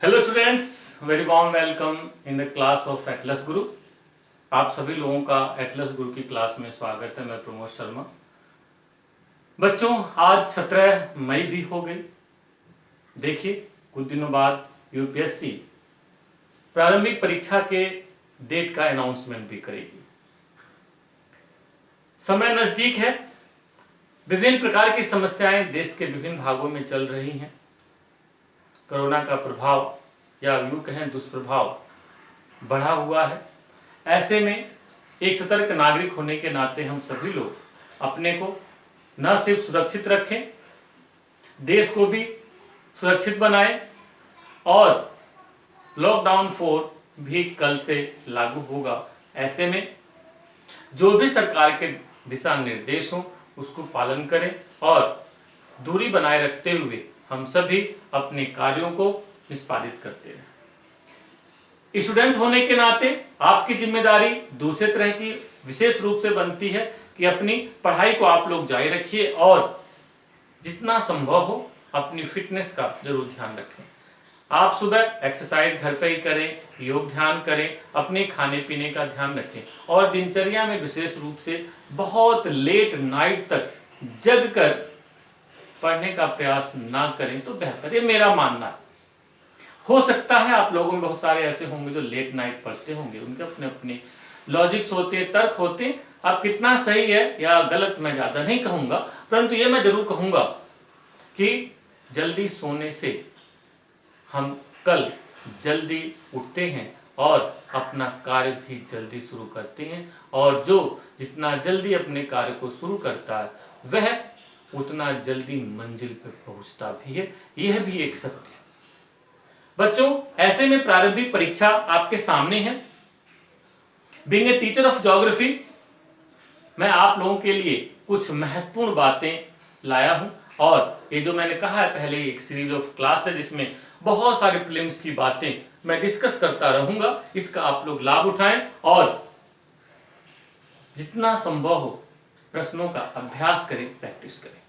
Hello students, very warm welcome in the class of Atlas गुरु। आप सभी लोगों का एटलस गुरु की क्लास में स्वागत है। मैं प्रमोद शर्मा। बच्चों, आज 17 मई भी हो गई। देखिए, कुछ दिनों बाद यूपीएससी प्रारंभिक परीक्षा के डेट का अनाउंसमेंट भी करेगी। समय नजदीक है। विभिन्न प्रकार की समस्याएं देश के विभिन्न भागों में चल रही हैं। कोरोना का प्रभाव या यूं कहें दुष्प्रभाव बढ़ा हुआ है। ऐसे में एक सतर्क नागरिक होने के नाते हम सभी लोग अपने को न सिर्फ सुरक्षित रखें, देश को भी सुरक्षित बनाएं। और लॉकडाउन 4 भी कल से लागू होगा। ऐसे में जो भी सरकार के दिशा निर्देश हों उसको पालन करें और दूरी बनाए रखते हुए हम सभी अपने कार्यों को निष्पादित करते हैं। स्टूडेंट होने के नाते आपकी जिम्मेदारी दूसरे तरह की विशेष रूप से बनती है कि अपनी पढ़ाई को आप लोग जारी रखिए और जितना संभव हो अपनी फिटनेस का जरूर ध्यान रखें। आप सुबह एक्सरसाइज घर पे ही करें, योग ध्यान करें, अपने खाने पीने का ध्यान रखें और दिनचर्या में विशेष रूप से बहुत लेट नाइट तक जग कर पढ़ने का प्रयास ना करें तो बेहतर, ये मेरा मानना है। हो सकता है आप लोगों में बहुत सारे ऐसे होंगे जो लेट नाइट पढ़ते होंगे, उनके अपने अपने लॉजिक्स होते, तर्क होते। अब कितना सही है या गलत मैं ज्यादा नहीं कहूंगा, परंतु ये मैं जरूर कहूंगा कि जल्दी सोने से हम कल जल्दी उठते हैं और अपना कार्य भी जल्दी शुरू करते हैं। और जो जितना जल्दी अपने कार्य को शुरू करता है वह उतना जल्दी मंजिल पर पहुंचता भी है। यह भी एक सत्य है। बच्चों, ऐसे में प्रारंभिक परीक्षा आपके सामने है। Being a teacher of geography, मैं आप लोगों के लिए कुछ महत्वपूर्ण बातें लाया हूं। और ये जो मैंने कहा है पहले, एक सीरीज ऑफ क्लास है जिसमें बहुत सारे प्रीलिम्स की बातें मैं डिस्कस करता रहूंगा। इसका आप लोग लाभ उठाएं और जितना संभव हो प्रश्नों का अभ्यास करें, प्रैक्टिस करें।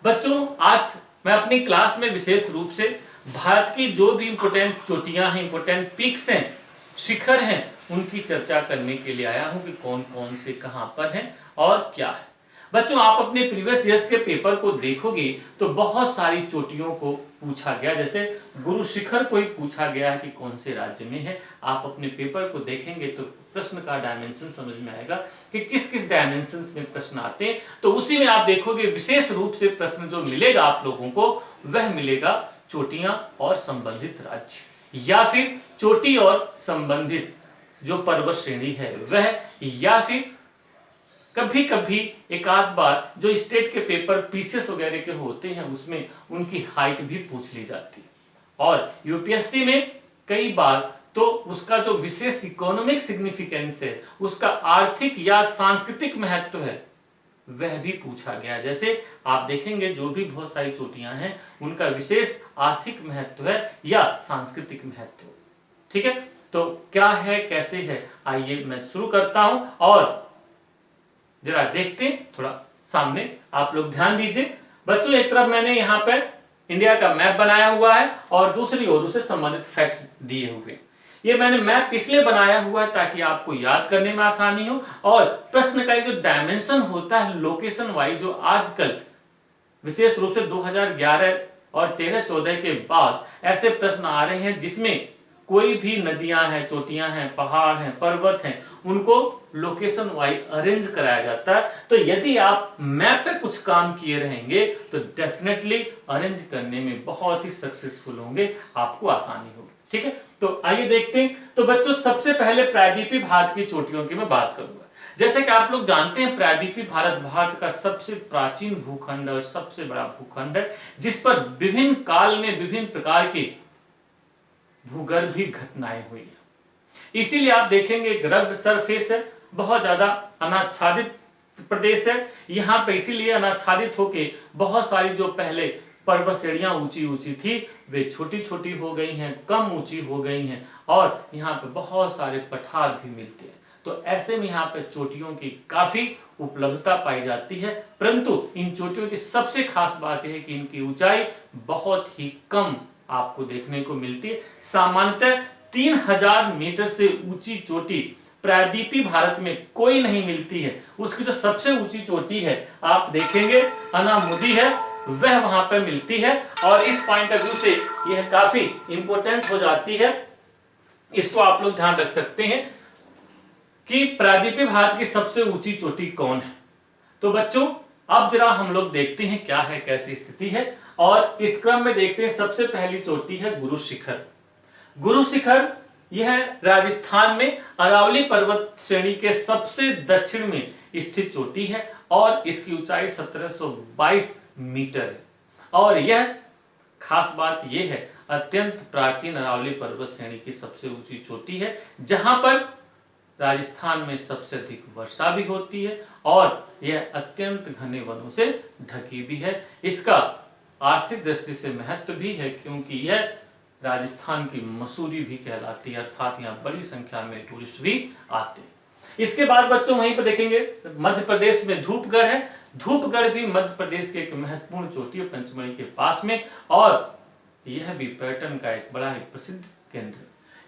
बच्चों, आज मैं अपनी क्लास में विशेष रूप से भारत की जो भी इंपोर्टेंट चोटियां हैं, इंपोर्टेंट पीक्स हैं, शिखर हैं, उनकी चर्चा करने के लिए आया हूं कि कौन कौन से कहां पर हैं और क्या है। बच्चों, आप अपने प्रीवियस ईयर्स के पेपर को देखोगे तो बहुत सारी चोटियों को पूछा गया। जैसे गुरु शिखर को ही पूछा गया है कि कौन से राज्य में है। आप अपने पेपर को देखेंगे तो प्रश्न का डायमेंशन समझ में आएगा कि किस किस डायमेंशन में प्रश्न आते हैं। तो उसी में आप देखोगे विशेष रूप से प्रश्न जो मिलेगा आप लोगों को वह मिलेगा चोटियां और संबंधित राज्य, या फिर चोटी और संबंधित जो पर्वत श्रेणी है वह, या फिर कभी कभी एक आध बार जो स्टेट के पेपर पीसीएस वगैरह के होते हैं उसमें उनकी हाइट भी पूछ ली जाती है। और यूपीएससी में कई बार तो उसका जो विशेष इकोनॉमिक सिग्निफिकेंस है, उसका आर्थिक या सांस्कृतिक महत्व है, वह भी पूछा गया। जैसे आप देखेंगे जो भी बहुत सारी चोटियां हैं उनका विशेष आर्थिक महत्व है या सांस्कृतिक महत्व। ठीक है, तो क्या है, कैसे है, आइए मैं शुरू करता हूं और जरा देखते हैं। थोड़ा सामने आप लोग ध्यान दीजिए। बच्चों, एक तरफ मैंने यहाँ पे इंडिया का मैप बनाया हुआ है और दूसरी ओर उसे संबंधित फैक्ट्स दिए हुए। ये मैंने मैप इसलिए बनाया हुआ है ताकि आपको याद करने में आसानी हो और प्रश्न का जो डायमेंशन होता है लोकेशन वाइज, जो आजकल विशेष रूप से 2011 और 13-14 के बाद ऐसे प्रश्न आ रहे हैं जिसमें कोई भी नदियां हैं, चोटियां हैं, पहाड़ हैं, पर्वत हैं, उनको लोकेशन वाइज अरेंज कराया जाता है। तो यदि आप मैप पे कुछ काम किए रहेंगे तो डेफिनेटली अरेंज करने में बहुत ही सक्सेसफुल होंगे, आपको आसानी होगी। ठीक है, तो आइए देखते हैं। तो बच्चों, सबसे पहले प्रायद्वीपीय भारत की चोटियों की मैं बात करूंगा। जैसे कि आप लोग जानते हैं प्रायद्वीपीय भारत का सबसे प्राचीन भूखंड और सबसे बड़ा भूखंड है, जिस पर विभिन्न काल में विभिन्न प्रकार के भूगर्भीय घटनाएं हुई है। इसीलिए आप देखेंगे रग्ड सरफेस है, बहुत ज्यादा अनाच्छादित प्रदेश है। यहाँ पे इसीलिए अनाच्छादित होके बहुत सारी जो पहले पर्वत श्रेणियां ऊंची ऊंची थी वे छोटी छोटी हो गई हैं, कम ऊंची हो गई हैं और यहाँ पे बहुत सारे पठार भी मिलते हैं। तो ऐसे में यहाँ पे चोटियों की काफी उपलब्धता पाई जाती है, परंतु इन चोटियों की सबसे खास बात यह है कि इनकी ऊंचाई बहुत ही कम आपको देखने को मिलती है। सामान्यतः 3000 मीटर से ऊंची चोटी प्रायद्वीपीय भारत में कोई नहीं मिलती है। उसकी जो सबसे ऊंची चोटी है आप देखेंगे अनामुदी है, वह वहां पर मिलती है। और इस पॉइंट ऑफ व्यू से यह काफी इंपॉर्टेंट हो जाती है। इसको आप लोग ध्यान रख सकते हैं कि प्रायद्वीपीय भारत की सबसे ऊंची चोटी कौन है। तो बच्चों अब जरा हम लोग देखते हैं क्या है, कैसी स्थिति है। और इस क्रम में देखते हैं सबसे पहली चोटी है गुरु शिखर। गुरु शिखर यह राजस्थान में अरावली पर्वत श्रेणी के सबसे दक्षिण में स्थित चोटी है और इसकी ऊंचाई 1722 मीटर है। और यह खास बात यह है अत्यंत प्राचीन अरावली पर्वत श्रेणी की सबसे ऊंची चोटी है, जहां पर राजस्थान में सबसे अधिक वर्षा भी होती है और यह अत्यंत घने वनों से ढकी भी है। इसका आर्थिक दृष्टि से महत्व भी है क्योंकि यह राजस्थान की मसूरी भी कहलाती है, अर्थात यहाँ बड़ी संख्या में टूरिस्ट भी आते हैं। इसके बाद बच्चों वहीं पर देखेंगे मध्य प्रदेश में धूपगढ़ है। धूपगढ़ भी मध्य प्रदेश के एक महत्वपूर्ण चोटी है पंचमढ़ी के पास में, और यह भी पर्यटन का एक बड़ा ही प्रसिद्ध केंद्र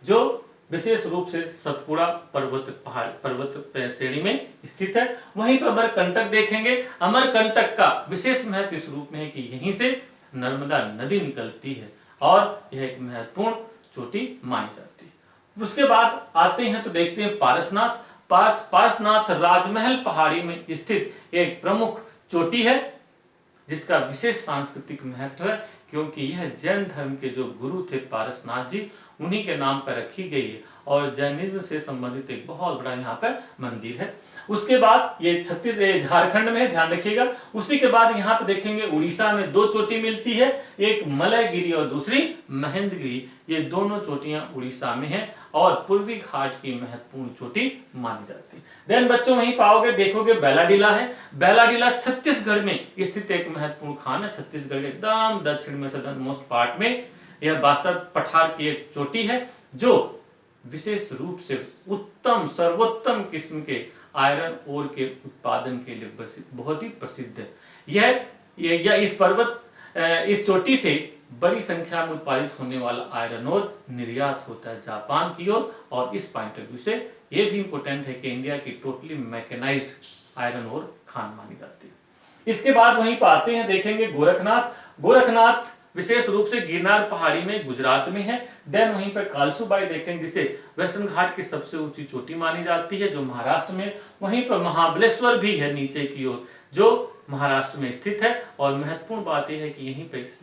जो विशेष रूप से सतपुड़ा पर्वत श्रेणी में स्थित है। वहीं पर अमरकंटक देखेंगे। अमरकंटक का विशेष महत्व इस रूप में है कि यहीं से नर्मदा नदी निकलती है और यह एक महत्वपूर्ण चोटी मानी जाती है। उसके बाद आते हैं तो देखते हैं पारसनाथ। पारसनाथ राजमहल पहाड़ी में स्थित एक प्रमुख चोटी है जिसका विशेष सांस्कृतिक महत्व है क्योंकि यह जैन धर्म के जो गुरु थे पारसनाथ जी, उन्हीं के नाम पर रखी गई है और जैनिज्म से संबंधित एक बहुत बड़ा यहाँ पर मंदिर है। उसके बाद ये झारखंड में, ध्यान रखिएगा। उसी के बाद यहाँ पे देखेंगे उड़ीसा में दो चोटी मिलती है, एक मलयगिरी और दूसरी महेंद्रगिरी। ये दोनों चोटियां उड़ीसा में हैं और पूर्वी घाट की महत्वपूर्ण चोटी मानी जाती है। देन बच्चों वहीं पाओगे, देखोगे बैलाडीला है। बैलाडीला छत्तीसगढ़ में स्थित एक महत्वपूर्ण खान है। छत्तीसगढ़ के एकदम दक्षिण में सदर्न मोस्ट पार्ट में यह बास्तर पठार की एक चोटी है जो विशेष रूप से उत्तम सर्वोत्तम किस्म के आयरन ओर के उत्पादन के लिए बहुत ही प्रसिद्ध है। यह इस चोटी से बड़ी संख्या में उत्पादित होने वाला आयरन ओर निर्यात होता है जापान की ओर। और इस पॉइंट ऑफ व्यू से यह भी इंपॉर्टेंट है कि इंडिया की टोटली मैकेनाइज्ड आयरन ओर खान मानी जाती है। इसके बाद वहीं पर आते हैं, देखेंगे गोरखनाथ। गोरखनाथ विशेष रूप से गिरनार पहाड़ी में गुजरात में है। देन वहीं पर कालसूबाई देखेंगे जिसे वेस्टर्न घाट की सबसे ऊंची चोटी मानी जाती है जो महाराष्ट्र में। वहीं पर महाबलेश्वर भी है नीचे की ओर जो महाराष्ट्र में स्थित है। और महत्वपूर्ण बात यह है कि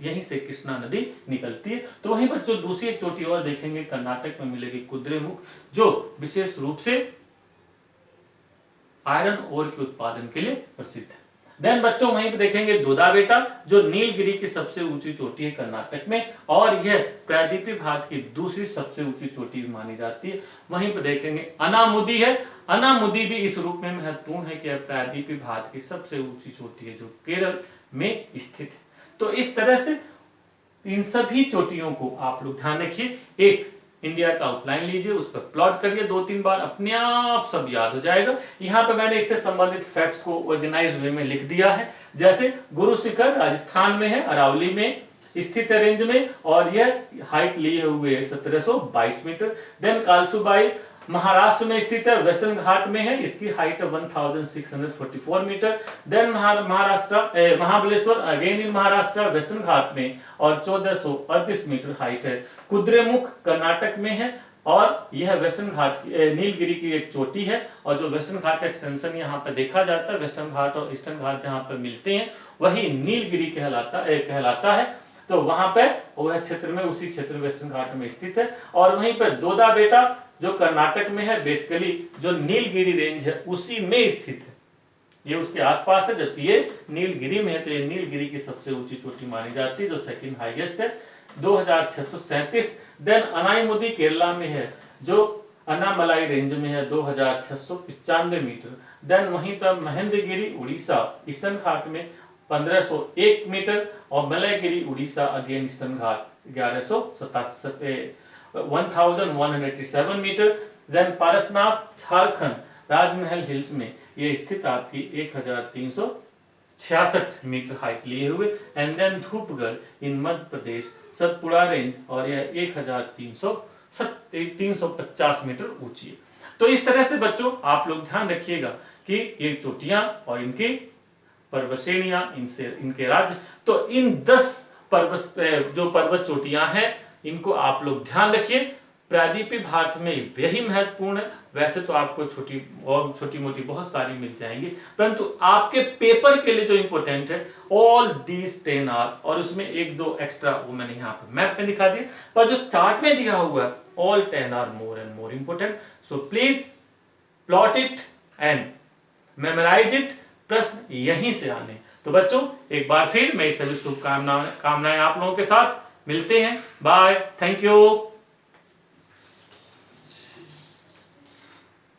यहीं से कृष्णा नदी निकलती है। तो वहीं पर जो दूसरी एक चोटी और देखेंगे कर्नाटक में मिलेगी कुद्रेमुख जो विशेष रूप से आयरन ओर के उत्पादन के लिए प्रसिद्ध है। देन बच्चों वहीं पे देखेंगे दोदाबेटा जो नीलगिरी की सबसे ऊंची चोटी है कर्नाटक में और यह प्रायद्वीपीय भारत की दूसरी सबसे ऊंची चोटी मानी जाती है। वहीं पे देखेंगे अनामुदी है। अनामुदी भी इस रूप में महत्वपूर्ण है कि प्रायद्वीपीय भारत की सबसे ऊंची चोटी है जो केरल में स्थित है। तो इस तरह से इन सभी चोटियों को आप लोग ध्यान रखिए। एक इंडिया का आउटलाइन लीजिए, उस पर प्लॉट करिए 2-3 बार, अपने आप सब याद हो जाएगा। यहाँ पे मैंने इससे संबंधित फैक्ट्स को ऑर्गेनाइज्ड वे में लिख दिया है। जैसे गुरु शिखर राजस्थान में है, अरावली में स्थित है रेंज में और यह हाइट लिए हुए है 1722 मीटर। देन कालसूबाई महाराष्ट्र में स्थित है, वेस्टर्न घाट में है, इसकी हाइट है 1644 metre. Then Mahabaleshwar again in Maharashtra Western Ghat में और 1438 मीटर हाइट है। कुद्रेमुख कर्नाटक में है और यह वेस्टर्न घाट नीलगिरी की एक चोटी है। और जो वेस्टर्न घाट का एक्सटेंशन यहाँ पर देखा जाता है, वेस्टर्न घाट और ईस्टर्न घाट जहाँ पर मिलते हैं वही नीलगिरी कहलाता है। तो वहां पे वह क्षेत्र में, उसी क्षेत्र वेस्टर्न घाट में स्थित है। और वहीं पर दोदाबेटा जो कर्नाटक में है, बेसिकली जो नीलगिरी रेंज है उसी में स्थित है, ये उसके आसपास है, जबकि ये नीलगिरी में है। तो ये नीलगिरी की सबसे ऊंची चोटी मानी जाती है जो सेकंड हाईएस्ट है 2637। देन अनाईमुदी केरला में है जो अनामलाई रेंज में है 2695 मीटर। देन वहीं पर महेंद्रगिरी उड़ीसा ईस्टर्न घाट में 1501 मीटर और मलयगिरी उड़ीसा अगेन ईस्टर्न घाट 1187 मीटर। देन पारसनाथ झारखंड राजमहल हिल्स में ये स्थित आपकी 1300 66 मीटर हाइट लिए हुए, and then Dhupgarh in Madhya Pradesh Satpura range, और यह 1350 मीटर ऊंची है। तो इस तरह से बच्चों आप लोग ध्यान रखिएगा कि ये चोटियां और इनकी पर्वत श्रेणियां, इनसे इनके राज्य, तो इन 10 पर्वत जो पर्वत चोटियां हैं इनको आप लोग ध्यान रखिए। प्रायद्वीपीय भारत में यही महत्वपूर्ण है। वैसे तो आपको छोटी मोटी बहुत सारी मिल जाएंगी, परंतु आपके पेपर के लिए जो इंपॉर्टेंट है ऑल दीज 10 आर, और उसमें एक दो एक्स्ट्रा वो मैंने यहाँ पे मैप में दिखा दिया, पर जो चार्ट में दिया हुआ है all 10 are more and more important. So please plot it and memorise it. प्रश्न यहीं से आने। तो बच्चों एक बार फिर मैं सभी शुभकामनाएं आप लोगों के साथ मिलते हैं। Bye, thank you.